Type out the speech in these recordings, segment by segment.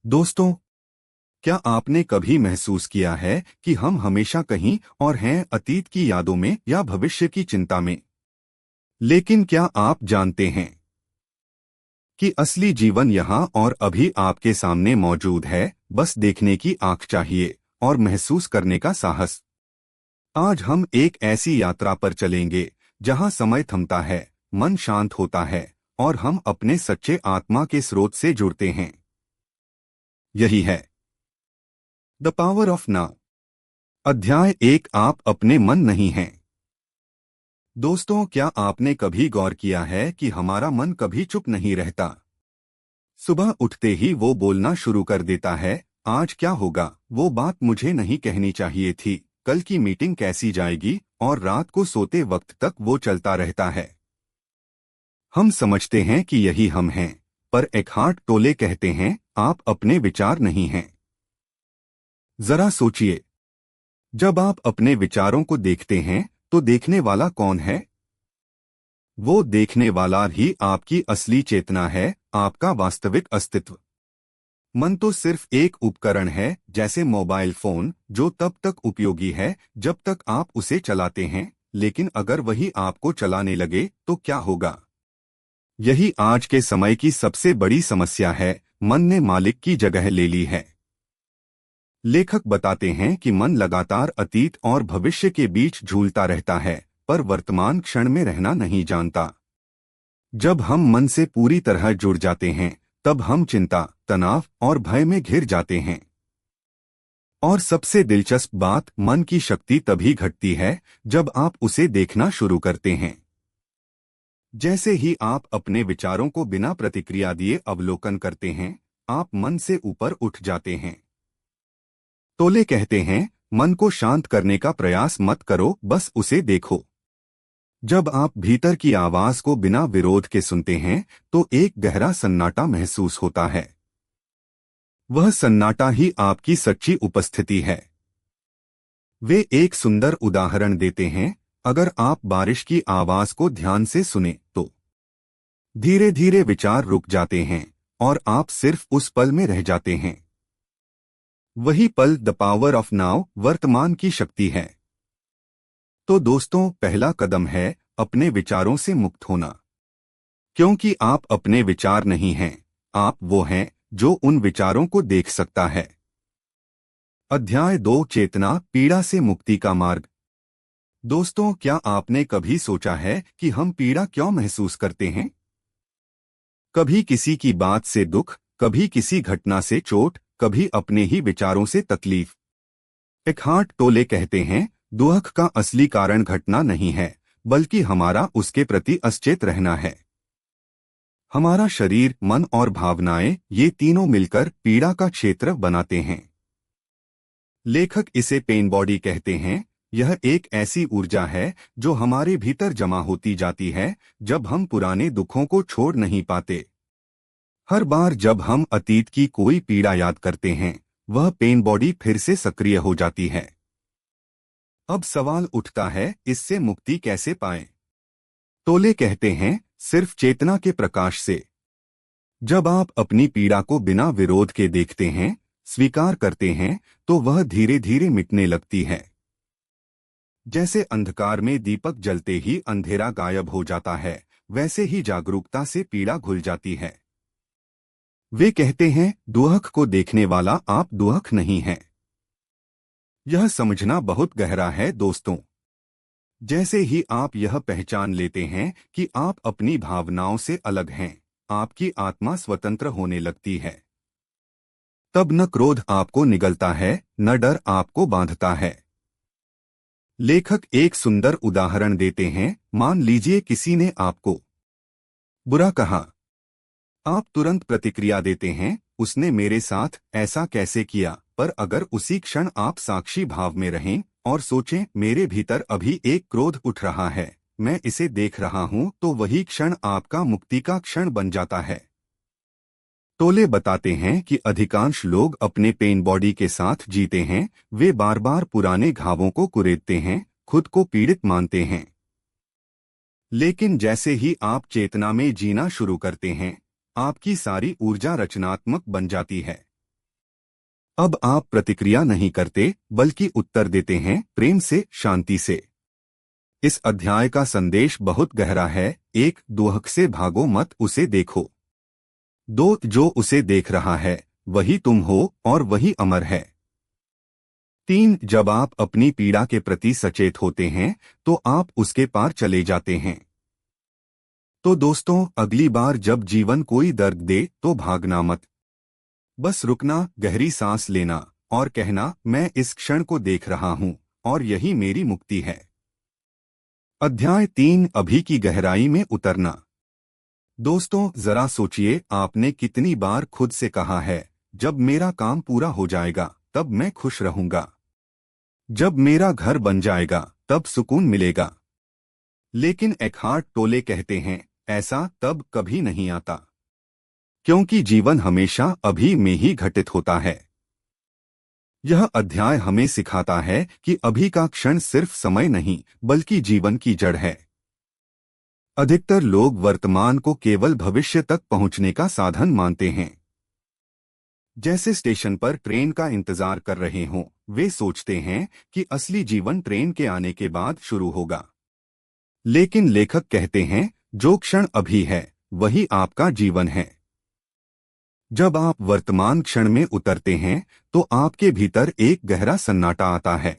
दोस्तों, क्या आपने कभी महसूस किया है कि हम हमेशा कहीं और हैं, अतीत की यादों में या भविष्य की चिंता में? लेकिन क्या आप जानते हैं कि असली जीवन यहाँ और अभी आपके सामने मौजूद है, बस देखने की आंख चाहिए और महसूस करने का साहस। आज हम एक ऐसी यात्रा पर चलेंगे जहाँ समय थमता है, मन शांत होता है और हम अपने सच्चे आत्मा के स्रोत से जुड़ते हैं। यही है द पावर ऑफ नाउ। अध्याय एक, आप अपने मन नहीं हैं। दोस्तों, क्या आपने कभी गौर किया है कि हमारा मन कभी चुप नहीं रहता? सुबह उठते ही वो बोलना शुरू कर देता है, आज क्या होगा, वो बात मुझे नहीं कहनी चाहिए थी, कल की मीटिंग कैसी जाएगी, और रात को सोते वक्त तक वो चलता रहता है। हम समझते हैं कि यही हम हैं, पर एकहार्ट टोले कहते हैं, आप अपने विचार नहीं हैं। जरा सोचिए, जब आप अपने विचारों को देखते हैं तो देखने वाला कौन है? वो देखने वाला ही आपकी असली चेतना है, आपका वास्तविक अस्तित्व। मन तो सिर्फ एक उपकरण है, जैसे मोबाइल फोन, जो तब तक उपयोगी है जब तक आप उसे चलाते हैं, लेकिन अगर वही आपको चलाने लगे तो क्या होगा? यही आज के समय की सबसे बड़ी समस्या है, मन ने मालिक की जगह ले ली है। लेखक बताते हैं कि मन लगातार अतीत और भविष्य के बीच झूलता रहता है, पर वर्तमान क्षण में रहना नहीं जानता। जब हम मन से पूरी तरह जुड़ जाते हैं, तब हम चिंता, तनाव और भय में घिर जाते हैं। और सबसे दिलचस्प बात, मन की शक्ति तभी घटती है जब आप उसे देखना शुरू करते हैं। जैसे ही आप अपने विचारों को बिना प्रतिक्रिया दिए अवलोकन करते हैं, आप मन से ऊपर उठ जाते हैं। तोले कहते हैं, मन को शांत करने का प्रयास मत करो, बस उसे देखो। जब आप भीतर की आवाज को बिना विरोध के सुनते हैं, तो एक गहरा सन्नाटा महसूस होता है। वह सन्नाटा ही आपकी सच्ची उपस्थिति है। वे एक सुंदर उदाहरण देते हैं, अगर आप बारिश की आवाज को ध्यान से सुने तो धीरे धीरे विचार रुक जाते हैं और आप सिर्फ उस पल में रह जाते हैं। वही पल द पावर ऑफ नाउ, वर्तमान की शक्ति है। तो दोस्तों, पहला कदम है अपने विचारों से मुक्त होना। क्योंकि आप अपने विचार नहीं हैं, आप वो हैं जो उन विचारों को देख सकता है। अध्याय 2, चेतना, पीड़ा से मुक्ति का मार्ग। दोस्तों, क्या आपने कभी सोचा है कि हम पीड़ा क्यों महसूस करते हैं? कभी किसी की बात से दुख, कभी किसी घटना से चोट, कभी अपने ही विचारों से तकलीफ। एकहार्ट टोले कहते हैं, दुख का असली कारण घटना नहीं है, बल्कि हमारा उसके प्रति अचेत रहना है। हमारा शरीर, मन और भावनाएं, ये तीनों मिलकर पीड़ा का क्षेत्र बनाते हैं। लेखक इसे पेन बॉडी कहते हैं। यह एक ऐसी ऊर्जा है जो हमारे भीतर जमा होती जाती है जब हम पुराने दुखों को छोड़ नहीं पाते। हर बार जब हम अतीत की कोई पीड़ा याद करते हैं, वह पेन बॉडी फिर से सक्रिय हो जाती है। अब सवाल उठता है, इससे मुक्ति कैसे पाएं? टोले कहते हैं, सिर्फ चेतना के प्रकाश से। जब आप अपनी पीड़ा को बिना विरोध के देखते हैं, स्वीकार करते हैं, तो वह धीरे धीरे मिटने लगती है। जैसे अंधकार में दीपक जलते ही अंधेरा गायब हो जाता है, वैसे ही जागरूकता से पीड़ा घुल जाती है। वे कहते हैं, दुख को देखने वाला आप दुख नहीं हैं। यह समझना बहुत गहरा है दोस्तों। जैसे ही आप यह पहचान लेते हैं कि आप अपनी भावनाओं से अलग हैं, आपकी आत्मा स्वतंत्र होने लगती है। तब न क्रोध आपको निगलता है, न डर आपको बांधता है। लेखक एक सुंदर उदाहरण देते हैं, मान लीजिए किसी ने आपको बुरा कहा। आप तुरंत प्रतिक्रिया देते हैं, उसने मेरे साथ ऐसा कैसे किया, पर अगर उसी क्षण आप साक्षी भाव में रहें और सोचें, मेरे भीतर अभी एक क्रोध उठ रहा है, मैं इसे देख रहा हूं, तो वही क्षण आपका मुक्ति का क्षण बन जाता है। टोले बताते हैं कि अधिकांश लोग अपने पेन बॉडी के साथ जीते हैं, वे बार बार पुराने घावों को कुरेदते हैं, खुद को पीड़ित मानते हैं। लेकिन जैसे ही आप चेतना में जीना शुरू करते हैं, आपकी सारी ऊर्जा रचनात्मक बन जाती है। अब आप प्रतिक्रिया नहीं करते बल्कि उत्तर देते हैं, प्रेम से, शांति से। इस अध्याय का संदेश बहुत गहरा है। एक, दुहक से भागो मत, उसे देखो। दो, जो उसे देख रहा है वही तुम हो और वही अमर है। तीन, जब आप अपनी पीड़ा के प्रति सचेत होते हैं तो आप उसके पार चले जाते हैं। तो दोस्तों, अगली बार जब जीवन कोई दर्द दे तो भागना मत, बस रुकना, गहरी सांस लेना और कहना, मैं इस क्षण को देख रहा हूं और यही मेरी मुक्ति है। अध्याय 3, अभी की गहराई में उतरना। दोस्तों, जरा सोचिए, आपने कितनी बार खुद से कहा है, जब मेरा काम पूरा हो जाएगा तब मैं खुश रहूंगा, जब मेरा घर बन जाएगा तब सुकून मिलेगा। लेकिन एकहार्ट टोले कहते हैं, ऐसा तब कभी नहीं आता, क्योंकि जीवन हमेशा अभी में ही घटित होता है। यह अध्याय हमें सिखाता है कि अभी का क्षण सिर्फ समय नहीं बल्कि जीवन की जड़ है। अधिकतर लोग वर्तमान को केवल भविष्य तक पहुंचने का साधन मानते हैं। जैसे स्टेशन पर ट्रेन का इंतजार कर रहे हों, वे सोचते हैं कि असली जीवन ट्रेन के आने के बाद शुरू होगा। लेकिन लेखक कहते हैं, जो क्षण अभी है वही आपका जीवन है। जब आप वर्तमान क्षण में उतरते हैं तो आपके भीतर एक गहरा सन्नाटा आता है।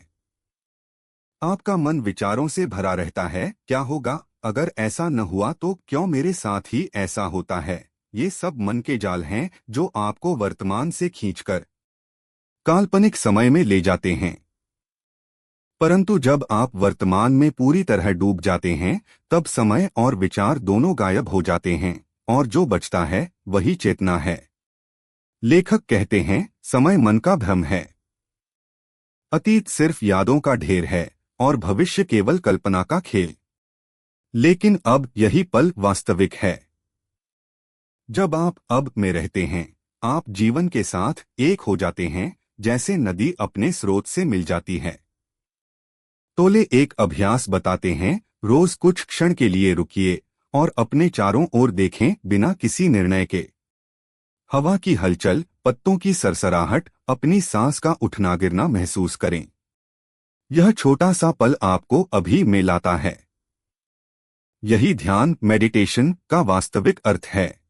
आपका मन विचारों से भरा रहता है, क्या होगा अगर ऐसा न हुआ, तो क्यों मेरे साथ ही ऐसा होता है। ये सब मन के जाल हैं जो आपको वर्तमान से खींचकर काल्पनिक समय में ले जाते हैं। परंतु जब आप वर्तमान में पूरी तरह डूब जाते हैं तब समय और विचार दोनों गायब हो जाते हैं और जो बचता है वही चेतना है। लेखक कहते हैं, समय मन का भ्रम है। अतीत सिर्फ यादों का ढेर है और भविष्य केवल कल्पना का खेल। लेकिन अब यही पल वास्तविक है। जब आप अब में रहते हैं, आप जीवन के साथ एक हो जाते हैं, जैसे नदी अपने स्रोत से मिल जाती है। टोले एक अभ्यास बताते हैं, रोज कुछ क्षण के लिए रुकिए और अपने चारों ओर देखें बिना किसी निर्णय के। हवा की हलचल, पत्तों की सरसराहट, अपनी सांस का उठना गिरना महसूस करें। यह छोटा सा पल आपको अभी में लाता है। यही ध्यान, मेडिटेशन का वास्तविक अर्थ है।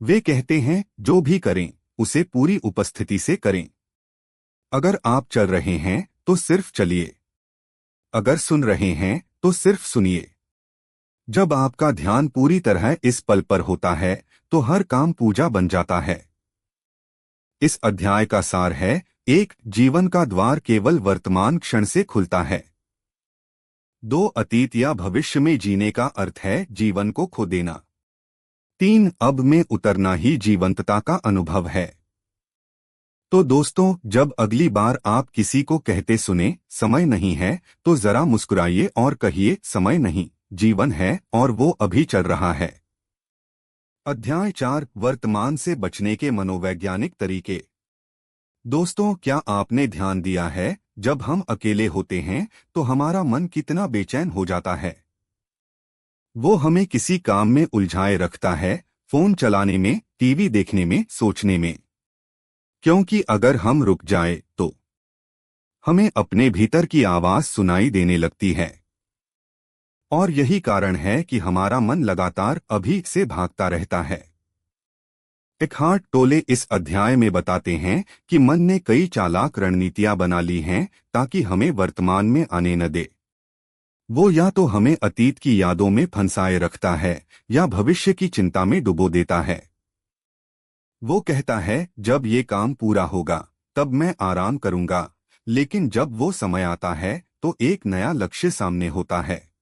वे कहते हैं, जो भी करें उसे पूरी उपस्थिति से करें। अगर आप चल रहे हैं तो सिर्फ चलिए, अगर सुन रहे हैं तो सिर्फ सुनिए। जब आपका ध्यान पूरी तरह इस पल पर होता है तो हर काम पूजा बन जाता है। इस अध्याय का सार है, एक, जीवन का द्वार केवल वर्तमान क्षण से खुलता है। दो, अतीत या भविष्य में जीने का अर्थ है जीवन को खो देना। तीन, अब में उतरना ही जीवंतता का अनुभव है। तो दोस्तों, जब अगली बार आप किसी को कहते सुने, समय नहीं है, तो जरा मुस्कुराइए और कहिए, समय नहीं, जीवन है और वो अभी चल रहा है। अध्याय 4, वर्तमान से बचने के मनोवैज्ञानिक तरीके। दोस्तों, क्या आपने ध्यान दिया है, जब हम अकेले होते हैं तो हमारा मन कितना बेचैन हो जाता है। वो हमें किसी काम में उलझाए रखता है, फोन चलाने में, टीवी देखने में, सोचने में। क्योंकि अगर हम रुक जाए तो हमें अपने भीतर की आवाज सुनाई देने लगती है। और यही कारण है कि हमारा मन लगातार अभी से भागता रहता है। एकहार्ट टोले इस अध्याय में बताते हैं कि मन ने कई चालाक रणनीतियां बना ली हैं ताकि हमें वर्तमान में आने न दे। वो या तो हमें अतीत की यादों में फंसाए रखता है या भविष्य की चिंता में डुबो देता है। वो कहता है, जब ये काम पूरा होगा तब मैं आराम करूंगा, लेकिन जब वो समय आता है तो एक नया लक्ष्य सामने होता है।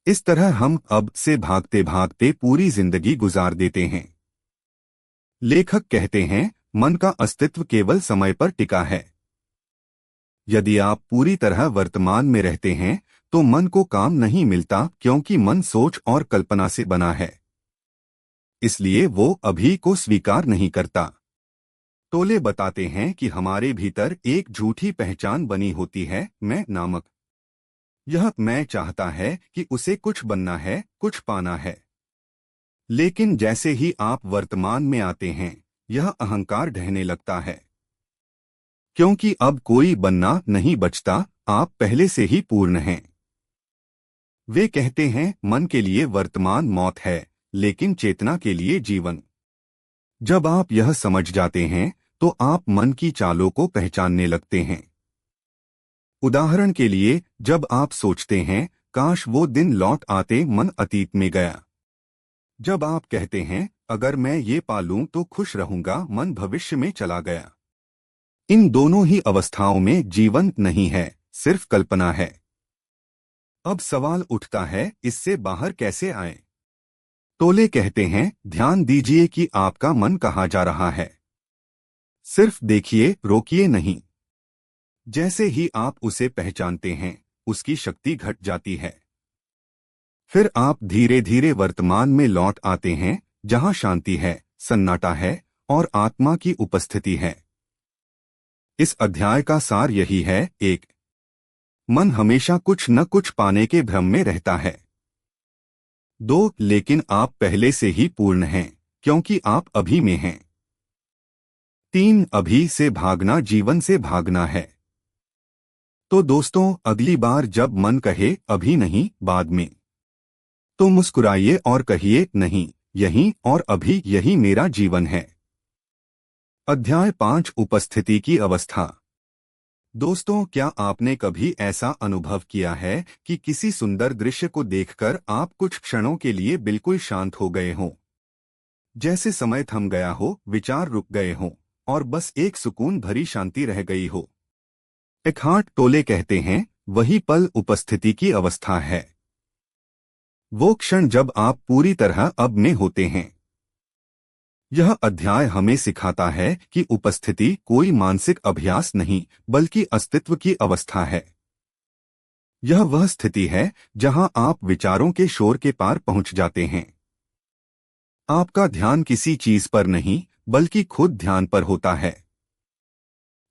इस तरह हम अब से भागते भागते पूरी जिंदगी गुजार देते हैं। लेखक कहते हैं, मन का अस्तित्व केवल समय पर टिका है। यदि आप पूरी तरह वर्तमान में रहते हैं तो मन को काम नहीं मिलता, क्योंकि मन सोच और कल्पना से बना है। इसलिए वो अभी को स्वीकार नहीं करता। टोले बताते हैं कि हमारे भीतर एक झूठी पहचान बनी होती है, मैं नामक। यह मैं चाहता है कि उसे कुछ बनना है, कुछ पाना है। लेकिन जैसे ही आप वर्तमान में आते हैं, यह अहंकार ढहने लगता है, क्योंकि अब कोई बनना नहीं बचता, आप पहले से ही पूर्ण हैं। वे कहते हैं मन के लिए वर्तमान मौत है, लेकिन चेतना के लिए जीवन। जब आप यह समझ जाते हैं तो आप मन की चालों को पहचानने लगते हैं। उदाहरण के लिए, जब आप सोचते हैं काश वो दिन लौट आते, मन अतीत में गया। जब आप कहते हैं अगर मैं ये पालूं तो खुश रहूंगा, मन भविष्य में चला गया। इन दोनों ही अवस्थाओं में जीवन नहीं है, सिर्फ कल्पना है। अब सवाल उठता है, इससे बाहर कैसे आएं? टोले कहते हैं ध्यान दीजिए कि आपका मन कहाँ जा रहा है। सिर्फ देखिए, रोकिए नहीं। जैसे ही आप उसे पहचानते हैं उसकी शक्ति घट जाती है। फिर आप धीरे धीरे वर्तमान में लौट आते हैं, जहां शांति है, सन्नाटा है और आत्मा की उपस्थिति है। इस अध्याय का सार यही है, एक, मन हमेशा कुछ न कुछ पाने के भ्रम में रहता है। 2, लेकिन आप पहले से ही पूर्ण हैं, क्योंकि आप अभी में हैं। 3, अभी से भागना जीवन से भागना है। तो दोस्तों, अगली बार जब मन कहे अभी नहीं, बाद में, तो मुस्कुराइए और कहिए नहीं, यही और अभी, यही मेरा जीवन है। अध्याय 5, उपस्थिति की अवस्था। दोस्तों, क्या आपने कभी ऐसा अनुभव किया है कि किसी सुंदर दृश्य को देखकर आप कुछ क्षणों के लिए बिल्कुल शांत हो गए हों? जैसे समय थम गया हो, विचार रुक गए हों और बस एक सुकून भरी शांति रह गई हो। एकहार्ट टोले कहते हैं वही पल उपस्थिति की अवस्था है। वो क्षण जब आप पूरी तरह अब में होते हैं। यह अध्याय हमें सिखाता है कि उपस्थिति कोई मानसिक अभ्यास नहीं, बल्कि अस्तित्व की अवस्था है। यह वह स्थिति है जहां आप विचारों के शोर के पार पहुंच जाते हैं। आपका ध्यान किसी चीज पर नहीं, बल्कि खुद ध्यान पर होता है।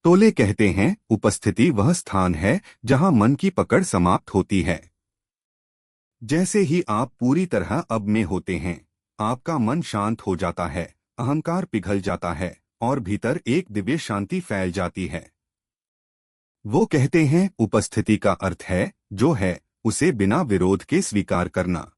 टोले कहते हैं उपस्थिति वह स्थान है जहां मन की पकड़ समाप्त होती है। जैसे ही आप पूरी तरह अब में होते हैं, आपका मन शांत हो जाता है, अहंकार पिघल जाता है और भीतर एक दिव्य शांति फैल जाती है। वो कहते हैं उपस्थिति का अर्थ है जो है उसे बिना विरोध के स्वीकार करना।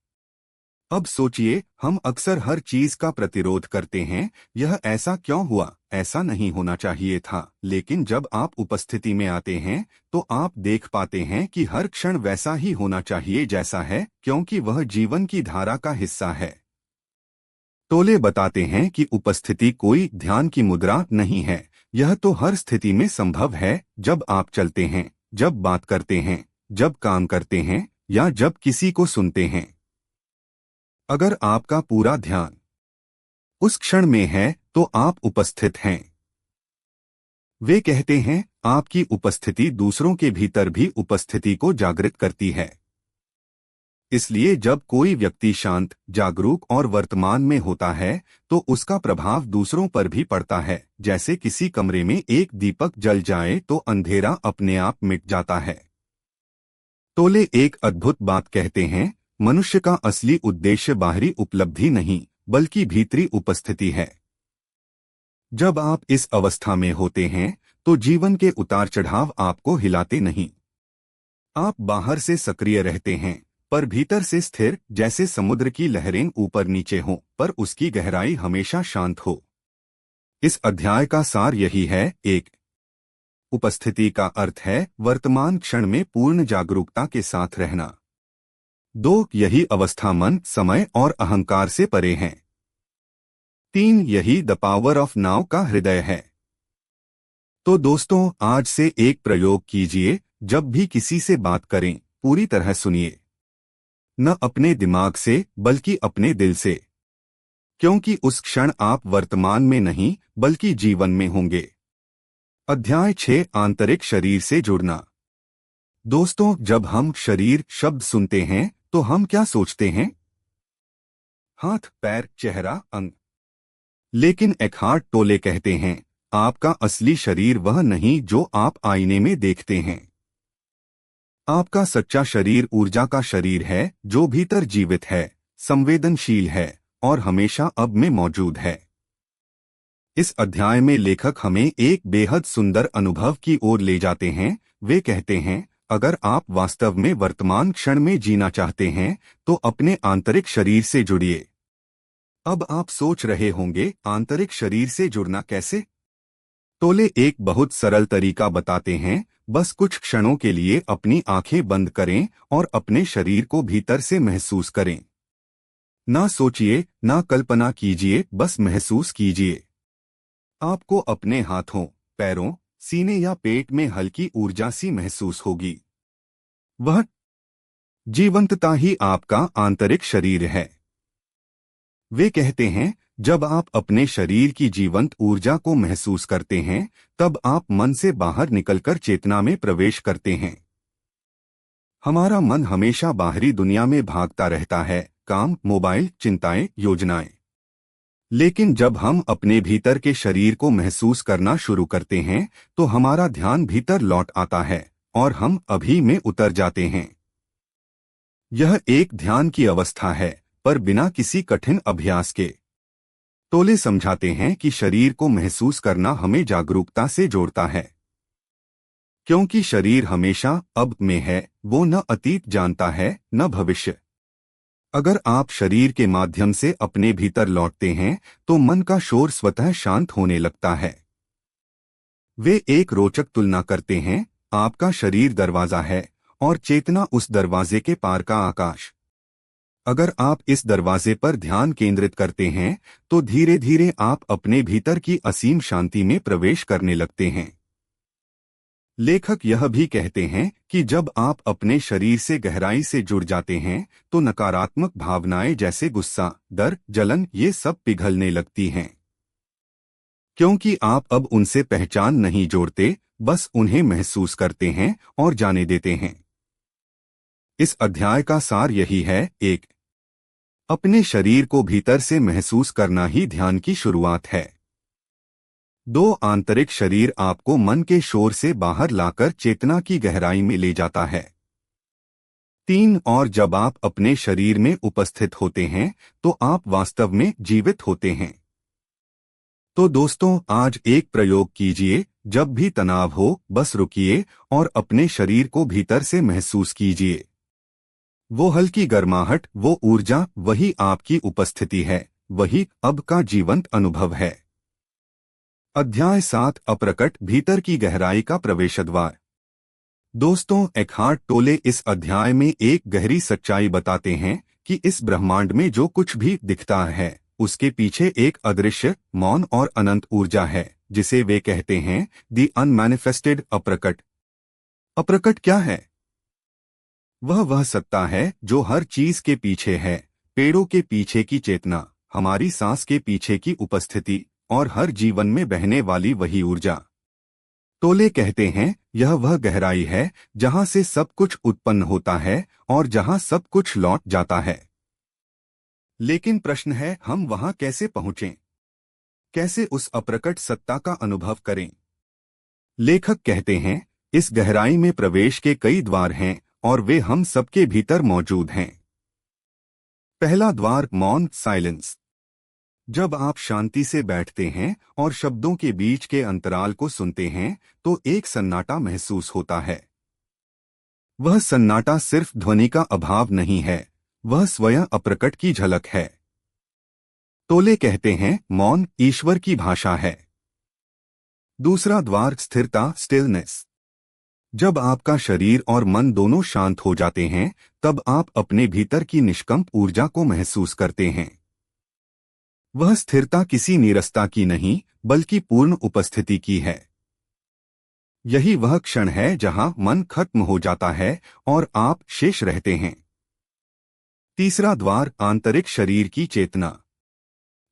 अब सोचिए, हम अक्सर हर चीज का प्रतिरोध करते हैं, यह ऐसा क्यों हुआ, ऐसा नहीं होना चाहिए था। लेकिन जब आप उपस्थिति में आते हैं तो आप देख पाते हैं कि हर क्षण वैसा ही होना चाहिए जैसा है, क्योंकि वह जीवन की धारा का हिस्सा है। टोले बताते हैं कि उपस्थिति कोई ध्यान की मुद्रा नहीं है, यह तो हर स्थिति में संभव है। जब आप चलते हैं, जब बात करते हैं, जब काम करते हैं या जब किसी को सुनते हैं। अगर आपका पूरा ध्यान उस क्षण में है तो आप उपस्थित हैं। वे कहते हैं आपकी उपस्थिति दूसरों के भीतर भी उपस्थिति को जागृत करती है। इसलिए जब कोई व्यक्ति शांत, जागरूक और वर्तमान में होता है तो उसका प्रभाव दूसरों पर भी पड़ता है। जैसे किसी कमरे में एक दीपक जल जाए तो अंधेरा अपने आप मिट जाता है। टोले एक अद्भुत बात कहते हैं, मनुष्य का असली उद्देश्य बाहरी उपलब्धि नहीं, बल्कि भीतरी उपस्थिति है। जब आप इस अवस्था में होते हैं तो जीवन के उतार चढ़ाव आपको हिलाते नहीं। आप बाहर से सक्रिय रहते हैं पर भीतर से स्थिर, जैसे समुद्र की लहरें ऊपर नीचे हों पर उसकी गहराई हमेशा शांत हो। इस अध्याय का सार यही है, एक, उपस्थिति का अर्थ है वर्तमान क्षण में पूर्ण जागरूकता के साथ रहना। 2, यही अवस्था मन, समय और अहंकार से परे है। 3, यही द पावर ऑफ नाउ का हृदय है। तो दोस्तों, आज से एक प्रयोग कीजिए, जब भी किसी से बात करें पूरी तरह सुनिए, न अपने दिमाग से बल्कि अपने दिल से, क्योंकि उस क्षण आप वर्तमान में नहीं बल्कि जीवन में होंगे। अध्याय 6, आंतरिक शरीर से जुड़ना। दोस्तों, जब हम शरीर शब्द सुनते हैं तो हम क्या सोचते हैं? हाथ, पैर, चेहरा, अंग। लेकिन एकहार्ट टोले कहते हैं आपका असली शरीर वह नहीं जो आप आईने में देखते हैं। आपका सच्चा शरीर ऊर्जा का शरीर है जो भीतर जीवित है, संवेदनशील है और हमेशा अब में मौजूद है। इस अध्याय में लेखक हमें एक बेहद सुंदर अनुभव की ओर ले जाते हैं। वे कहते हैं, अगर आप वास्तव में वर्तमान क्षण में जीना चाहते हैं तो अपने आंतरिक शरीर से जुड़िए। अब आप सोच रहे होंगे, आंतरिक शरीर से जुड़ना कैसे? टोले एक बहुत सरल तरीका बताते हैं। बस कुछ क्षणों के लिए अपनी आंखें बंद करें और अपने शरीर को भीतर से महसूस करें। ना सोचिए, ना कल्पना कीजिए, बस महसूस कीजिए। आपको अपने हाथों, पैरों, सीने या पेट में हल्की ऊर्जा सी महसूस होगी। वह जीवंतता ही आपका आंतरिक शरीर है। वे कहते हैं, जब आप अपने शरीर की जीवंत ऊर्जा को महसूस करते हैं, तब आप मन से बाहर निकलकर चेतना में प्रवेश करते हैं। हमारा मन हमेशा बाहरी दुनिया में भागता रहता है, काम, मोबाइल, चिंताएं, योजनाएं। लेकिन जब हम अपने भीतर के शरीर को महसूस करना शुरू करते हैं तो हमारा ध्यान भीतर लौट आता है और हम अभी में उतर जाते हैं। यह एक ध्यान की अवस्था है, पर बिना किसी कठिन अभ्यास के। टोले समझाते हैं कि शरीर को महसूस करना हमें जागरूकता से जोड़ता है, क्योंकि शरीर हमेशा अब में है। वो न अतीत जानता है, न भविष्य। अगर आप शरीर के माध्यम से अपने भीतर लौटते हैं तो मन का शोर स्वतः शांत होने लगता है। वे एक रोचक तुलना करते हैं, आपका शरीर दरवाजा है और चेतना उस दरवाजे के पार का आकाश। अगर आप इस दरवाजे पर ध्यान केंद्रित करते हैं तो धीरे धीरे आप अपने भीतर की असीम शांति में प्रवेश करने लगते हैं। लेखक यह भी कहते हैं कि जब आप अपने शरीर से गहराई से जुड़ जाते हैं तो नकारात्मक भावनाएं जैसे गुस्सा, डर, जलन, ये सब पिघलने लगती हैं, क्योंकि आप अब उनसे पहचान नहीं जोड़ते, बस उन्हें महसूस करते हैं और जाने देते हैं। इस अध्याय का सार यही है, एक, अपने शरीर को भीतर से महसूस करना ही ध्यान की शुरुआत है। 2, आंतरिक शरीर आपको मन के शोर से बाहर लाकर चेतना की गहराई में ले जाता है। 3, और जब आप अपने शरीर में उपस्थित होते हैं तो आप वास्तव में जीवित होते हैं। तो दोस्तों, आज एक प्रयोग कीजिए। जब भी तनाव हो, बस रुकिए और अपने शरीर को भीतर से महसूस कीजिए। वो हल्की गर्माहट, वो ऊर्जा, वही आपकी उपस्थिति है, वही अब का जीवंत अनुभव है। अध्याय 7, अप्रकट, भीतर की गहराई का प्रवेशद्वार। दोस्तों, एकहार्ट टोले इस अध्याय में एक गहरी सच्चाई बताते हैं कि इस ब्रह्मांड में जो कुछ भी दिखता है उसके पीछे एक अदृश्य, मौन और अनंत ऊर्जा है, जिसे वे कहते हैं दी अनमैनिफेस्टेड, अप्रकट। अप्रकट क्या है? वह सत्ता है जो हर चीज के पीछे है। पेड़ों के पीछे की चेतना, हमारी सांस के पीछे की उपस्थिति और हर जीवन में बहने वाली वही ऊर्जा। टोले कहते हैं, यह वह गहराई है जहां से सब कुछ उत्पन्न होता है और जहां सब कुछ लौट जाता है। लेकिन प्रश्न है, हम वहां कैसे पहुंचें? कैसे उस अप्रकट सत्ता का अनुभव करें? लेखक कहते हैं, इस गहराई में प्रवेश के कई द्वार हैं और वे हम सबके भीतर मौजूद हैं। पहला द्वार, मौन, साइलेंस। जब आप शांति से बैठते हैं और शब्दों के बीच के अंतराल को सुनते हैं तो एक सन्नाटा महसूस होता है। वह सन्नाटा सिर्फ ध्वनि का अभाव नहीं है, वह स्वयं अप्रकट की झलक है। टोले कहते हैं, मौन ईश्वर की भाषा है। दूसरा द्वार, स्थिरता, स्टिलनेस। जब आपका शरीर और मन दोनों शांत हो जाते हैं तब आप अपने भीतर की निष्कंप ऊर्जा को महसूस करते हैं। वह स्थिरता किसी नीरसता की नहीं, बल्कि पूर्ण उपस्थिति की है। यही वह क्षण है जहां मन खत्म हो जाता है और आप शेष रहते हैं। तीसरा द्वार, आंतरिक शरीर की चेतना।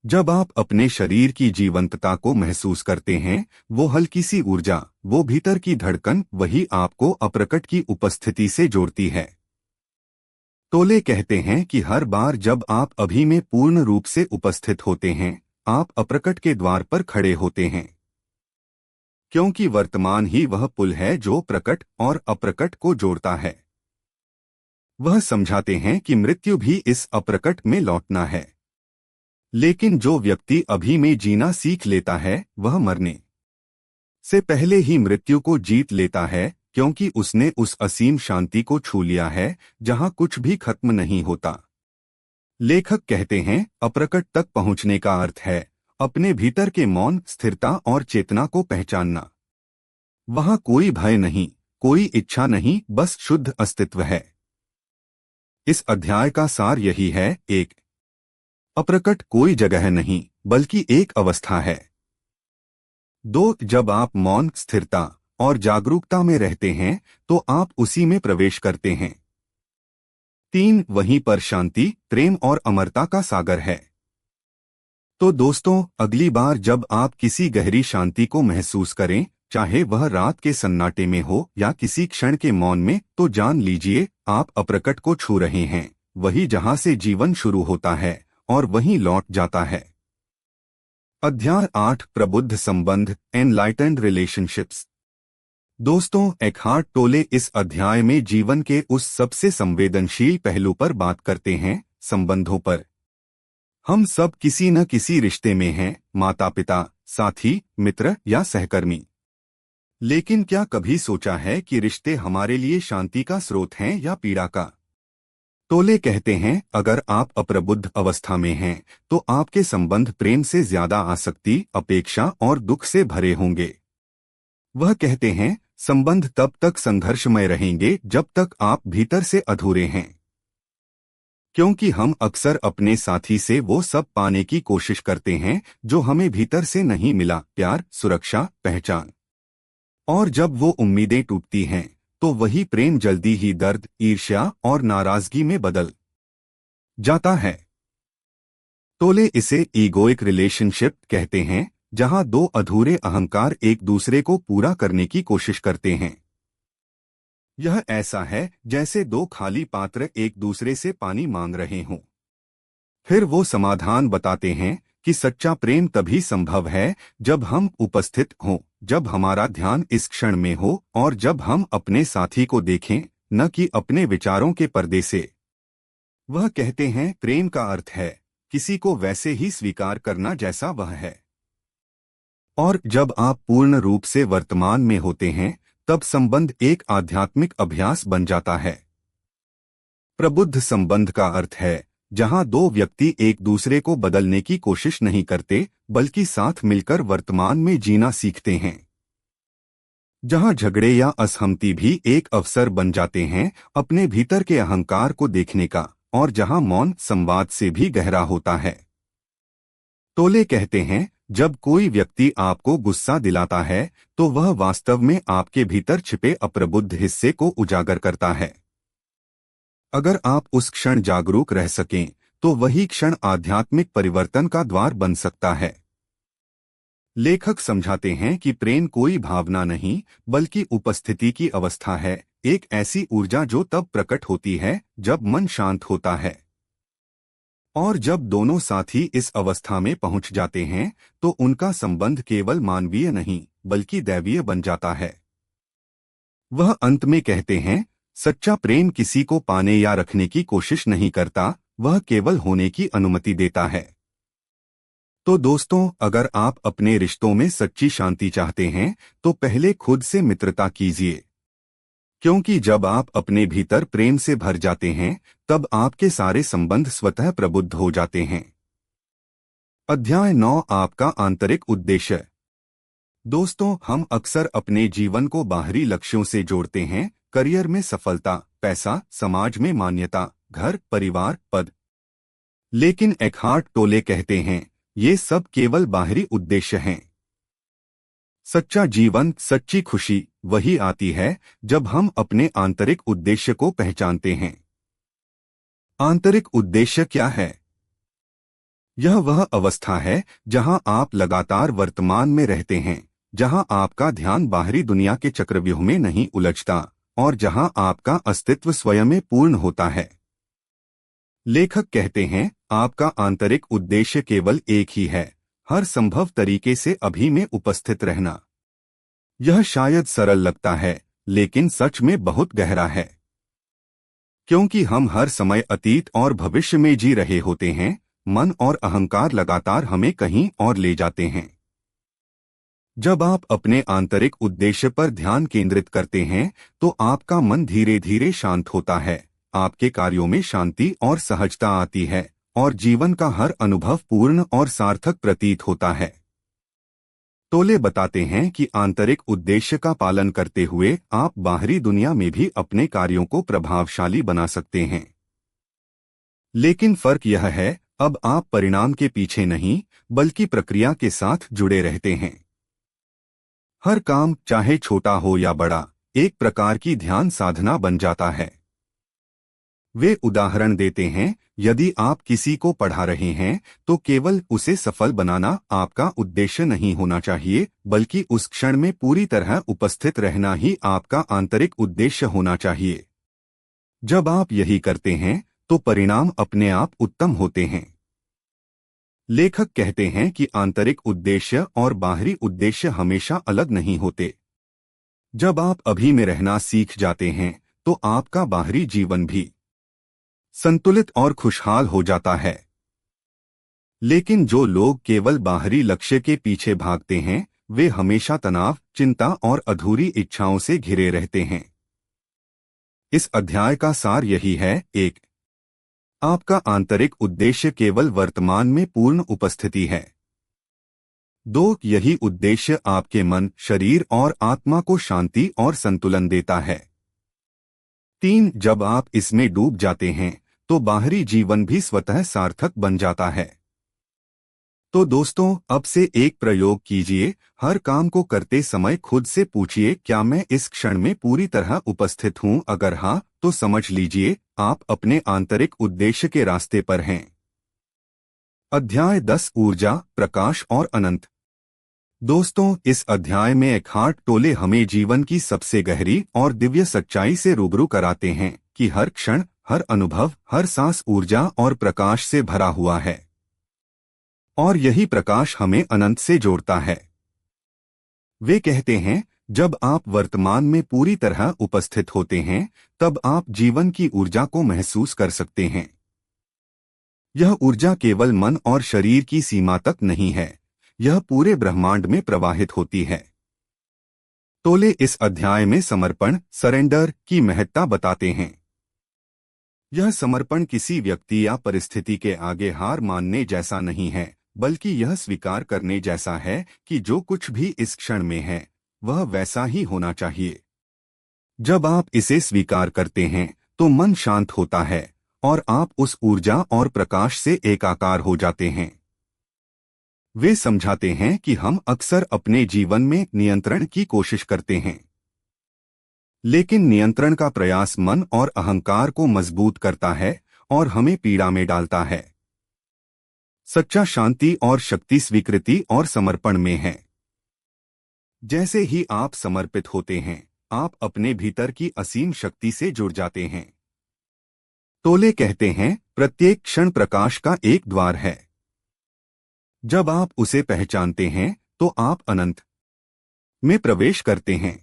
जब आप अपने शरीर की जीवंतता को महसूस करते हैं, वो हल्की सी ऊर्जा, वो भीतर की धड़कन, वही आपको अप्रकट की उपस्थिति से जोड़ती है। टोले कहते हैं कि हर बार जब आप अभी में पूर्ण रूप से उपस्थित होते हैं, आप अप्रकट के द्वार पर खड़े होते हैं, क्योंकि वर्तमान ही वह पुल है जो प्रकट और अप्रकट को जोड़ता है। वह समझाते हैं कि मृत्यु भी इस अप्रकट में लौटना है। लेकिन जो व्यक्ति अभी में जीना सीख लेता है वह मरने से पहले ही मृत्यु को जीत लेता है, क्योंकि उसने उस असीम शांति को छू लिया है जहां कुछ भी खत्म नहीं होता। लेखक कहते हैं, अप्रकट तक पहुंचने का अर्थ है अपने भीतर के मौन, स्थिरता और चेतना को पहचानना। वहां कोई भय नहीं, कोई इच्छा नहीं, बस शुद्ध अस्तित्व है। इस अध्याय का सार यही है, एक, अप्रकट कोई जगह नहीं बल्कि एक अवस्था है। दो, जब आप मौन, स्थिरता और जागरूकता में रहते हैं तो आप उसी में प्रवेश करते हैं। तीन, वहीं पर शांति, प्रेम और अमरता का सागर है। तो दोस्तों, अगली बार जब आप किसी गहरी शांति को महसूस करें, चाहे वह रात के सन्नाटे में हो या किसी क्षण के मौन में, तो जान लीजिए आप अप्रकट को छू रहे हैं, वही जहां से जीवन शुरू होता है और वहीं लौट जाता है। अध्याय 8, प्रबुद्ध संबंध, एनलाइटेंड रिलेशनशिप्स। दोस्तों, एकहार्ट टोले इस अध्याय में जीवन के उस सबसे संवेदनशील पहलू पर बात करते हैं, संबंधों पर। हम सब किसी न किसी रिश्ते में हैं, माता पिता, साथी, मित्र या सहकर्मी। लेकिन क्या कभी सोचा है कि रिश्ते हमारे लिए शांति का स्रोत हैं या पीड़ा का? टोले कहते हैं, अगर आप अप्रबुद्ध अवस्था में हैं तो आपके संबंध प्रेम से ज्यादा आसक्ति, अपेक्षा और दुख से भरे होंगे। वह कहते हैं, संबंध तब तक संघर्षमय रहेंगे जब तक आप भीतर से अधूरे हैं, क्योंकि हम अक्सर अपने साथी से वो सब पाने की कोशिश करते हैं जो हमें भीतर से नहीं मिला, प्यार, सुरक्षा, पहचान। और जब वो उम्मीदें टूटती हैं तो वही प्रेम जल्दी ही दर्द, ईर्ष्या और नाराजगी में बदल जाता है। टोले इसे ईगोइक रिलेशनशिप कहते हैं, जहां दो अधूरे अहंकार एक दूसरे को पूरा करने की कोशिश करते हैं। यह ऐसा है जैसे दो खाली पात्र एक दूसरे से पानी मांग रहे हों। फिर वो समाधान बताते हैं कि सच्चा प्रेम तभी संभव है जब हम उपस्थित हों, जब हमारा ध्यान इस क्षण में हो और जब हम अपने साथी को देखें, न कि अपने विचारों के पर्दे से। वह कहते हैं, प्रेम का अर्थ है किसी को वैसे ही स्वीकार करना जैसा वह है। और जब आप पूर्ण रूप से वर्तमान में होते हैं तब संबंध एक आध्यात्मिक अभ्यास बन जाता है। प्रबुद्ध संबंध का अर्थ है जहां दो व्यक्ति एक दूसरे को बदलने की कोशिश नहीं करते, बल्कि साथ मिलकर वर्तमान में जीना सीखते हैं। जहां झगड़े या असहमति भी एक अवसर बन जाते हैं अपने भीतर के अहंकार को देखने का, और जहां मौन संवाद से भी गहरा होता है। टोले कहते हैं, जब कोई व्यक्ति आपको गुस्सा दिलाता है तो वह वास्तव में आपके भीतर छिपे अप्रबुद्ध हिस्से को उजागर करता है। अगर आप उस क्षण जागरूक रह सकें तो वही क्षण आध्यात्मिक परिवर्तन का द्वार बन सकता है। लेखक समझाते हैं कि प्रेम कोई भावना नहीं बल्कि उपस्थिति की अवस्था है, एक ऐसी ऊर्जा जो तब प्रकट होती है जब मन शांत होता है। और जब दोनों साथी इस अवस्था में पहुंच जाते हैं तो उनका संबंध केवल मानवीय नहीं बल्कि दैवीय बन जाता है। वह अंत में कहते हैं, सच्चा प्रेम किसी को पाने या रखने की कोशिश नहीं करता, वह केवल होने की अनुमति देता है। तो दोस्तों, अगर आप अपने रिश्तों में सच्ची शांति चाहते हैं तो पहले खुद से मित्रता कीजिए, क्योंकि जब आप अपने भीतर प्रेम से भर जाते हैं तब आपके सारे संबंध स्वतः प्रबुद्ध हो जाते हैं। अध्याय 9, आपका आंतरिक उद्देश्य। दोस्तों, हम अक्सर अपने जीवन को बाहरी लक्ष्यों से जोड़ते हैं, करियर में सफलता, पैसा, समाज में मान्यता, घर, परिवार, पद। लेकिन एकहार्ट टोले कहते हैं, ये सब केवल बाहरी उद्देश्य हैं। सच्चा जीवन, सच्ची खुशी वही आती है जब हम अपने आंतरिक उद्देश्य को पहचानते हैं। आंतरिक उद्देश्य क्या है? यह वह अवस्था है जहां आप लगातार वर्तमान में रहते हैं, जहां आपका ध्यान बाहरी दुनिया के चक्रव्यूह में नहीं उलझता और जहां आपका अस्तित्व स्वयं में पूर्ण होता है। लेखक कहते हैं, आपका आंतरिक उद्देश्य केवल एक ही है, हर संभव तरीके से अभी में उपस्थित रहना। यह शायद सरल लगता है, लेकिन सच में बहुत गहरा है, क्योंकि हम हर समय अतीत और भविष्य में जी रहे होते हैं, मन और अहंकार लगातार हमें कहीं और ले जाते हैं। जब आप अपने आंतरिक उद्देश्य पर ध्यान केंद्रित करते हैं तो आपका मन धीरे धीरे शांत होता है, आपके कार्यों में शांति और सहजता आती है और जीवन का हर अनुभव पूर्ण और सार्थक प्रतीत होता है। टोले बताते हैं कि आंतरिक उद्देश्य का पालन करते हुए आप बाहरी दुनिया में भी अपने कार्यों को प्रभावशाली बना सकते हैं। लेकिन फर्क यह है, अब आप परिणाम के पीछे नहीं बल्कि प्रक्रिया के साथ जुड़े रहते हैं। हर काम, चाहे छोटा हो या बड़ा, एक प्रकार की ध्यान साधना बन जाता है। वे उदाहरण देते हैं, यदि आप किसी को पढ़ा रहे हैं तो केवल उसे सफल बनाना आपका उद्देश्य नहीं होना चाहिए, बल्कि उस क्षण में पूरी तरह उपस्थित रहना ही आपका आंतरिक उद्देश्य होना चाहिए। जब आप यही करते हैं तो परिणाम अपने आप उत्तम होते हैं। लेखक कहते हैं कि आंतरिक उद्देश्य और बाहरी उद्देश्य हमेशा अलग नहीं होते। जब आप अभी में रहना सीख जाते हैं तो आपका बाहरी जीवन भी संतुलित और खुशहाल हो जाता है। लेकिन जो लोग केवल बाहरी लक्ष्य के पीछे भागते हैं वे हमेशा तनाव, चिंता और अधूरी इच्छाओं से घिरे रहते हैं। इस अध्याय का सार यही है, 1. आपका आंतरिक उद्देश्य केवल वर्तमान में पूर्ण उपस्थिति है। 2. यही उद्देश्य आपके मन, शरीर और आत्मा को शांति और संतुलन देता है। 3. जब आप इसमें डूब जाते हैं तो बाहरी जीवन भी स्वतः सार्थक बन जाता है। तो दोस्तों, अब से एक प्रयोग कीजिए। हर काम को करते समय खुद से पूछिए, क्या मैं इस क्षण में पूरी तरह उपस्थित हूं? अगर हाँ, तो समझ लीजिए आप अपने आंतरिक उद्देश्य के रास्ते पर हैं। अध्याय 10, ऊर्जा, प्रकाश और अनंत। दोस्तों, इस अध्याय में एकहार्ट टोले हमें जीवन की सबसे गहरी और दिव्य सच्चाई से रूबरू कराते हैं कि हर क्षण, हर अनुभव, हर सांस ऊर्जा और प्रकाश से भरा हुआ है और यही प्रकाश हमें अनंत से जोड़ता है। वे कहते हैं, जब आप वर्तमान में पूरी तरह उपस्थित होते हैं तब आप जीवन की ऊर्जा को महसूस कर सकते हैं। यह ऊर्जा केवल मन और शरीर की सीमा तक नहीं है, यह पूरे ब्रह्मांड में प्रवाहित होती है। टोले इस अध्याय में समर्पण, सरेंडर की महत्ता बताते हैं। यह समर्पण किसी व्यक्ति या परिस्थिति के आगे हार मानने जैसा नहीं है, बल्कि यह स्वीकार करने जैसा है कि जो कुछ भी इस क्षण में है वह वैसा ही होना चाहिए। जब आप इसे स्वीकार करते हैं तो मन शांत होता है और आप उस ऊर्जा और प्रकाश से एकाकार हो जाते हैं। वे समझाते हैं कि हम अक्सर अपने जीवन में नियंत्रण की कोशिश करते हैं, लेकिन नियंत्रण का प्रयास मन और अहंकार को मजबूत करता है और हमें पीड़ा में डालता है। सच्चा शांति और शक्ति स्वीकृति और समर्पण में है। जैसे ही आप समर्पित होते हैं आप अपने भीतर की असीम शक्ति से जुड़ जाते हैं। टोले कहते हैं, प्रत्येक क्षण प्रकाश का एक द्वार है। जब आप उसे पहचानते हैं तो आप अनंत में प्रवेश करते हैं।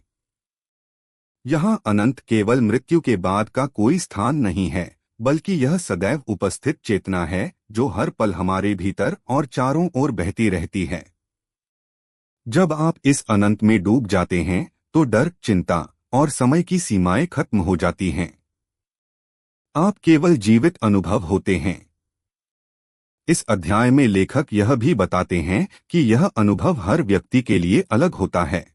यहाँ अनंत केवल मृत्यु के बाद का कोई स्थान नहीं है, बल्कि यह सदैव उपस्थित चेतना है जो हर पल हमारे भीतर और चारों ओर बहती रहती है। जब आप इस अनंत में डूब जाते हैं तो डर, चिंता और समय की सीमाएं खत्म हो जाती हैं। आप केवल जीवित अनुभव होते हैं। इस अध्याय में लेखक यह भी बताते हैं कि यह अनुभव हर व्यक्ति के लिए अलग होता है।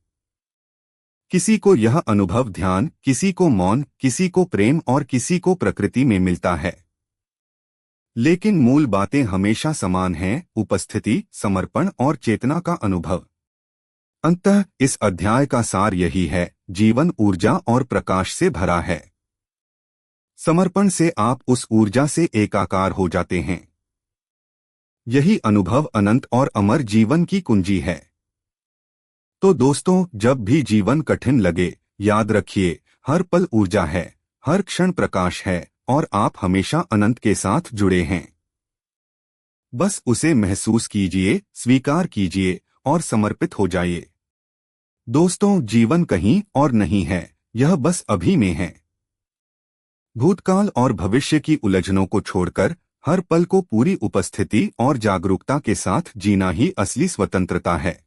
किसी को यह अनुभव ध्यान, किसी को मौन, किसी को प्रेम और किसी को प्रकृति में मिलता है। लेकिन मूल बातें हमेशा समान हैं, उपस्थिति, समर्पण और चेतना का अनुभव। अंततः इस अध्याय का सार यही है, जीवन ऊर्जा और प्रकाश से भरा है। समर्पण से आप उस ऊर्जा से एकाकार हो जाते हैं। यही अनुभव अनंत और अमर जीवन की कुंजी है। तो दोस्तों, जब भी जीवन कठिन लगे, याद रखिए, हर पल ऊर्जा है, हर क्षण प्रकाश है और आप हमेशा अनंत के साथ जुड़े हैं। बस उसे महसूस कीजिए, स्वीकार कीजिए और समर्पित हो जाइए। दोस्तों, जीवन कहीं और नहीं है, यह बस अभी में है। भूतकाल और भविष्य की उलझनों को छोड़कर हर पल को पूरी उपस्थिति और जागरूकता के साथ जीना ही असली स्वतंत्रता है।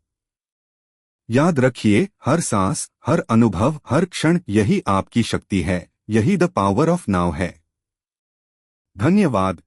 याद रखिए, हर सांस, हर अनुभव, हर क्षण, यही आपकी शक्ति है। यही द पावर ऑफ नाउ है। धन्यवाद।